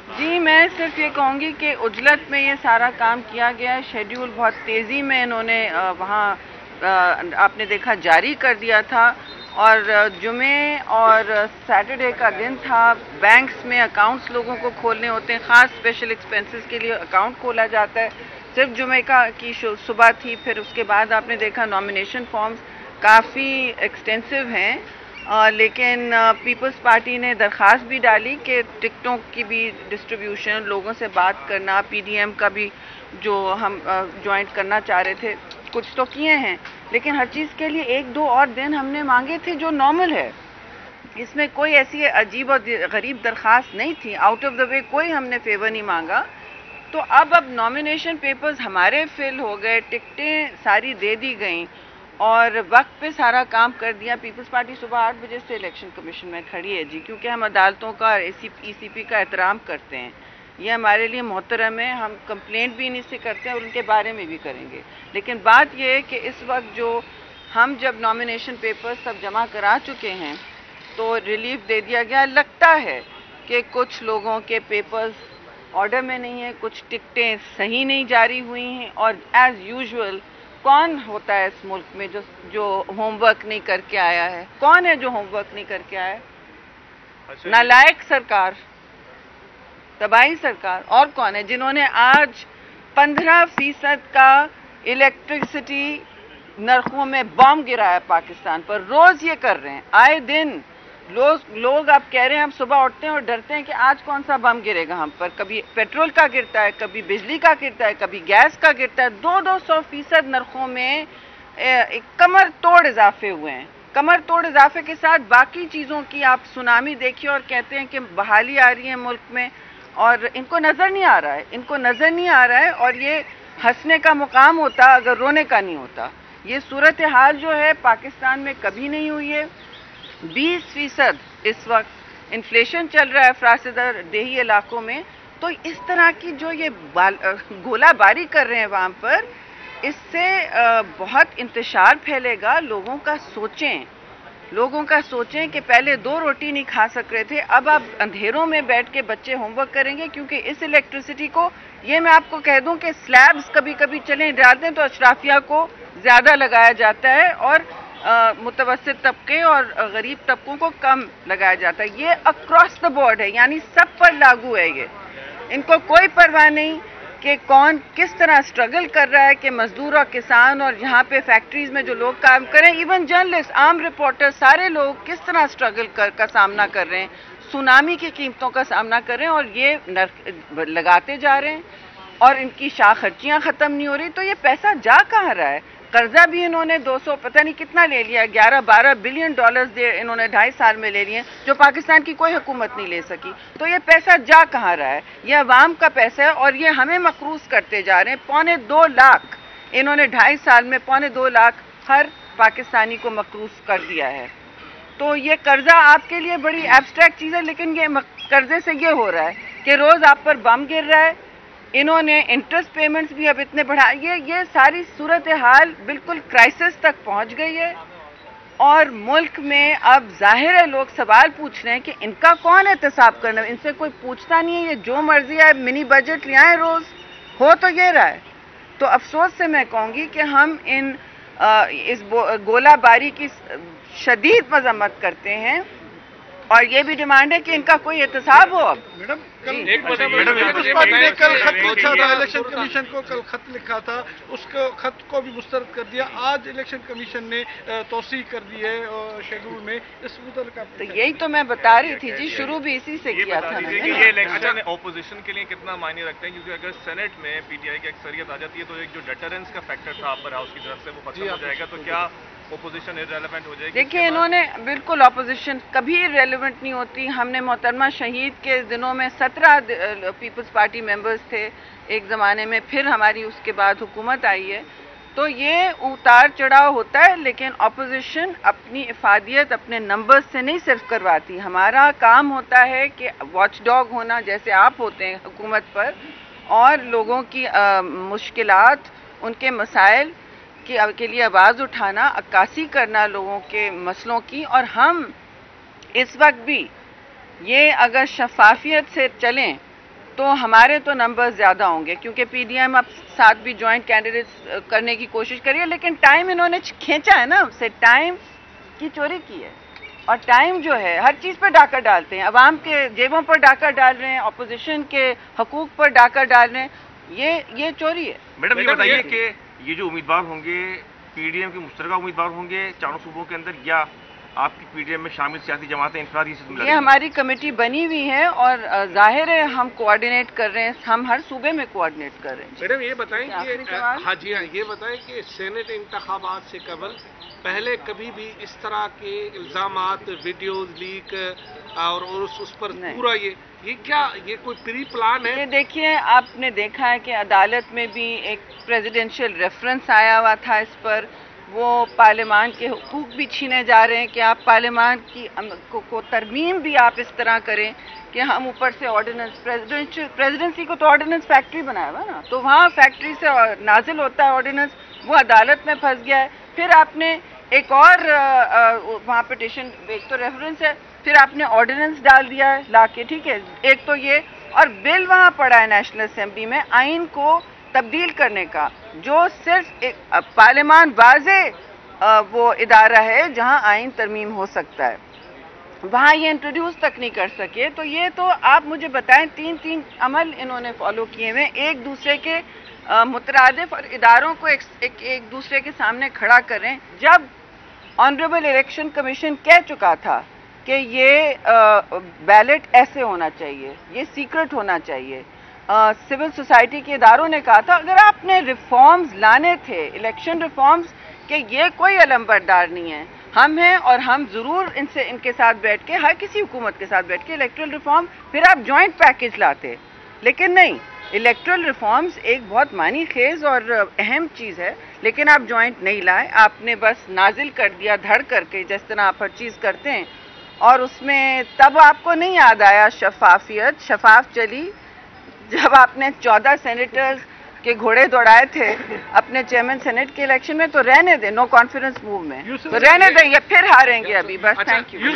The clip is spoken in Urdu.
جی میں صرف یہ کہوں گی کہ عجلت میں یہ سارا کام کیا گیا ہے. شیڈیول بہت تیزی میں انہوں نے وہاں آپ نے دیکھا جاری کر دیا تھا، اور جمعے اور سیٹرڈے کا دن تھا. بینکس میں اکاؤنٹس لوگوں کو کھولنے ہوتے ہیں، خاص اسپیشل ایکسپینسز کے لیے اکاؤنٹ کھولا جاتا ہے. صرف جمعے کی صبح تھی. پھر اس کے بعد آپ نے دیکھا نامینیشن فارمز کافی ایکسٹینسو ہیں، لیکن پیپلز پارٹی نے درخواست بھی ڈالی کہ ٹکٹوں کی بھی ڈسٹریبیوشن، لوگوں سے بات کرنا، پی ڈی ایم کا بھی جو ہم جوائنٹ کرنا چاہ رہے تھے کچھ تو کیے ہیں، لیکن ہر چیز کے لیے 1-2 اور دن ہم نے مانگے تھے جو نارمل ہے. اس میں کوئی ایسی عجیب اور غریب درخواست نہیں تھی. آؤٹ آف دا وے کوئی ہم نے فیور نہیں مانگا. تو اب نامینیشن پیپرز ہمارے فل ہو گئے، ٹکٹیں ساری دے دی گئیں اور وقت پہ سارا کام کر دیا. پیپلز پارٹی صبح 8 بجے سے الیکشن کمیشن میں کھڑی ہے جی، کیونکہ ہم عدالتوں کا اور ای سی پی کا احترام کرتے ہیں. یہ ہمارے لیے محترم ہے. ہم کمپلینٹ بھی ان سے کرتے ہیں اور ان کے بارے میں بھی کریں گے. لیکن بات یہ ہے کہ اس وقت جو ہم جب نامینیشن پیپرز سب جمع کرا چکے ہیں تو ریلیف دے دیا گیا. لگتا ہے کہ کچھ لوگوں کے پیپرز آرڈر میں نہیں ہیں، کچھ ٹکٹیں صحیح نہیں جاری ہوئی ہیں، اور ایز یوزول کون ہوتا ہے اس ملک میں جو ہوم ورک نہیں کر کے آیا ہے؟ کون ہے جو ہوم ورک نہیں کر کے آیا ہے؟ نالائق سرکار، تباہی سرکار. اور کون ہے جنہوں نے آج 15% کا الیکٹرسٹی نرخوں میں بم گرایا پاکستان پر؟ روز یہ کر رہے ہیں، آئے دن لوگ آپ کہہ رہے ہیں. ہم صبح اٹھتے ہیں اور ڈرتے ہیں کہ آج کون سا بم گرے گا ہم پر. کبھی پیٹرول کا گرتا ہے، کبھی بجلی کا گرتا ہے، کبھی گیس کا گرتا ہے. 200% نرخوں میں کمر توڑ اضافے ہوئے ہیں. کمر توڑ اضافے کے ساتھ باقی چیزوں کی آپ سونامی دیکھیے اور کہتے ہیں کہ بحالی آ رہی ہے ملک میں، اور ان کو نظر نہیں آ رہا ہے. ان کو نظر نہیں آ رہا ہے. اور یہ ہنسنے کا مقام ہوتا اگر رونے کا نہیں ہوتا. یہ صورتحال جو ہے پاکستان میں کبھی نہیں ہوئی ہے. 20% اس وقت انفلیشن چل رہا ہے افراسدہ دیہی علاقوں میں. تو اس طرح کی جو یہ گولہ باری کر رہے ہیں وہاں پر، اس سے بہت انتشار پھیلے گا. لوگوں کا سوچیں کہ پہلے 2 روٹی نہیں کھا سک رہے تھے، اب آپ اندھیروں میں بیٹھ کے بچے ہوم ورک کریں گے. کیونکہ اس الیکٹریسٹی کو، یہ میں آپ کو کہہ دوں کہ سلیبز کبھی کبھی چلیں ڈالتے ہیں تو اشرافیہ کو زیادہ لگایا جاتا ہے اور متوسط طبقے اور غریب طبقوں کو کم لگایا جاتا ہے. یہ اکراس دا بورڈ ہے، یعنی سب پر لاگو ہے. یہ ان کو کوئی پرواہ نہیں کہ کون کس طرح سٹرگل کر رہا ہے، کہ مزدور اور کسان اور یہاں پہ فیکٹریز میں جو لوگ کام کریں، ایون جرنلسٹ، عام رپورٹر، سارے لوگ کس طرح سٹرگل کا سامنا کر رہے ہیں، سونامی کی قیمتوں کا سامنا کر رہے ہیں، اور یہ لگاتے جا رہے ہیں اور ان کی شاہ خرچیاں ختم نہیں ہو رہی. تو یہ پیسہ جا کہاں رہا ہے؟ قرضہ بھی انہوں نے 200 پتہ نہیں کتنا لے لیا، 11-12 بلین ڈالرز انہوں نے 2.5 سال میں لے لیے، جو پاکستان کی کوئی حکومت نہیں لے سکی. تو یہ پیسہ جا کہاں رہا ہے؟ یہ عوام کا پیسہ ہے اور یہ ہمیں مقروض کرتے جا رہے ہیں. 2.25 لاکھ انہوں نے 2.5 سال میں 2.25 لاکھ ہر پاکستانی کو مقروض کر دیا ہے. تو یہ قرضہ آپ کے لیے بڑی ایبسٹریکٹ چیز ہے، لیکن یہ قرضے سے یہ ہو رہا ہے کہ روز آپ پر بم گر رہا ہے. انہوں نے انٹرسٹ پیمنٹس بھی اب اتنے بڑھا، یہ ساری صورتحال بالکل کرائسس تک پہنچ گئی ہے. اور ملک میں اب ظاہر ہے لوگ سوال پوچھ رہے ہیں کہ ان کا کون احتساب کرنا ہے؟ ان سے کوئی پوچھتا نہیں ہے. یہ جو مرضی ہے منی بجٹ لے آئیں روز، ہو تو یہ رہا ہے. تو افسوس سے میں کہوں گی کہ ہم اس گولہ باری کی شدید مذمت کرتے ہیں، اور یہ بھی ڈیمانڈ ہے کہ ان کا کوئی احتساب ہو. اب میڈم پیپلز پارٹی نے کل خط لکھا تھا الیکشن کمیشن کو، کل خط لکھا تھا، اس خط کو بھی مسترد کر دیا. آج الیکشن کمیشن نے توسیع کر دی ہے شیڈول میں. اس متعلق تو یہی تو میں بتا رہی تھی جی، شروع بھی اسی سے کیا تھا. یہ الیکشن اپوزیشن کے لیے کتنا معنی رکھتے ہیں؟ کیونکہ اگر سینٹ میں پی ٹی آئی کی اکثریت آ جاتی ہے تو ایک جو ڈیٹرنس کا فیکٹر تھا اپر ہاؤس کی طرف سے وہ ختم ہو جائے گا. تو کیا اپوزیشن ارریلیونٹ ہو جائے گی؟ دیکھیے انہوں نے بالکل اپوزیشن کبھی ریلیونٹ نہیں ہوتی. ہم نے محترمہ شہید کے دنوں میں 17 پیپلز پارٹی ممبرز تھے ایک زمانے میں، پھر ہماری اس کے بعد حکومت آئی ہے. تو یہ اتار چڑھاؤ ہوتا ہے، لیکن اپوزیشن اپنی افادیت اپنے نمبر سے نہیں صرف کرواتی. ہمارا کام ہوتا ہے کہ واچ ڈاگ ہونا، جیسے آپ ہوتے ہیں حکومت پر، اور لوگوں کی مشکلات، ان کے مسائل کے لیے آواز اٹھانا، عکاسی کرنا لوگوں کے مسئلوں کی. اور ہم اس وقت بھی یہ اگر شفافیت سے چلیں تو ہمارے تو نمبر زیادہ ہوں گے، کیونکہ پی ڈی ایم اب ساتھ بھی جوائنٹ کینڈیڈیٹس کرنے کی کوشش کری ہے، لیکن ٹائم انہوں نے کھینچا ہے نا، ہم سے ٹائم کی چوری کی ہے. اور ٹائم جو ہے ہر چیز پہ ڈاکہ ڈالتے ہیں، عوام کے جیبوں پر ڈاکہ ڈال رہے ہیں، اپوزیشن کے حقوق پر ڈاکہ ڈال رہے ہیں، یہ چوری ہے. میڈم یہ بتائیے کہ یہ جو امیدوار ہوں گے پی ڈی ایم کے مشترکہ امیدوار ہوں گے چاروں صوبوں کے اندر، یا آپ کی پی ڈی ایم میں شامل سیاسی جماعتیں انفرادی سے؟ یہ ہماری کمیٹی بنی ہوئی ہے اور ظاہر ہے ہم کوآرڈینیٹ کر رہے ہیں، ہم ہر صوبے میں کوآرڈینیٹ کر رہے ہیں. میڈم یہ بتائیں کہ ہاں جی ہاں یہ بتائیں کہ سینٹ انتخابات سے قبل پہلے کبھی بھی اس طرح کے الزامات، ویڈیوز لیک اور اس پر پورا یہ کیا یہ کوئی پری پلان ہے؟ یہ دیکھیے، آپ نے دیکھا ہے کہ عدالت میں بھی ایک پریزیڈنشل ریفرنس آیا ہوا تھا اس پر، وہ پارلیمان کے حقوق بھی چھینے جا رہے ہیں کہ آپ پارلیمان کی کو ترمیم بھی آپ اس طرح کریں کہ ہم اوپر سے آرڈیننس، پریزیڈنسی کو تو آرڈیننس فیکٹری بنایا ہوا نا، تو وہاں فیکٹری سے نازل ہوتا ہے آرڈیننس، وہ عدالت میں پھنس گیا ہے. پھر آپ نے ایک اور وہاں پٹیشن، ایک تو ریفرنس ہے، پھر آپ نے آرڈیننس ڈال دیا ہے لا کے، ٹھیک ہے، ایک تو یہ، اور بل وہاں پڑا ہے نیشنل اسمبلی میں آئین کو تبدیل کرنے کا، جو صرف پارلیمان واضح وہ ادارہ ہے جہاں آئین ترمیم ہو سکتا ہے، وہاں یہ انٹروڈیوس تک نہیں کر سکے. تو یہ تو آپ مجھے بتائیں، تین عمل انہوں نے فالو کیے ہوئے، ایک دوسرے کے مترادف اور اداروں کو ایک دوسرے کے سامنے کھڑا کریں. جب آنریبل الیکشن کمیشن کہہ چکا تھا کہ یہ بیلٹ ایسے ہونا چاہیے، یہ سیکرٹ ہونا چاہیے، سول سوسائٹی کے اداروں نے کہا تھا اگر آپ نے ریفارمز لانے تھے، الیکشن ریفارمز، کہ یہ کوئی علم بردار نہیں ہے، ہم ہیں اور ہم ضرور ان کے ساتھ بیٹھ کے، ہر کسی حکومت کے ساتھ بیٹھ کے الیکٹرل ریفارم، پھر آپ جوائنٹ پیکج لاتے. لیکن نہیں، الیکٹرل ریفارمز ایک بہت معنی خیز اور اہم چیز ہے، لیکن آپ جوائنٹ نہیں لائے، آپ نے بس نازل کر دیا دھڑ کر کے، جس طرح آپ ہر چیز کرتے ہیں. اور اس میں تب آپ کو نہیں یاد آیا شفاف چلی جب آپ نے 14 سینیٹرز کے گھوڑے دوڑائے تھے اپنے چیئرمین سینٹ کے الیکشن میں. تو رہنے دیں، نو کانفیڈنس موو میں، تو رہنے دیں، یہ پھر ہاریں گے ابھی. بس تھینک یو.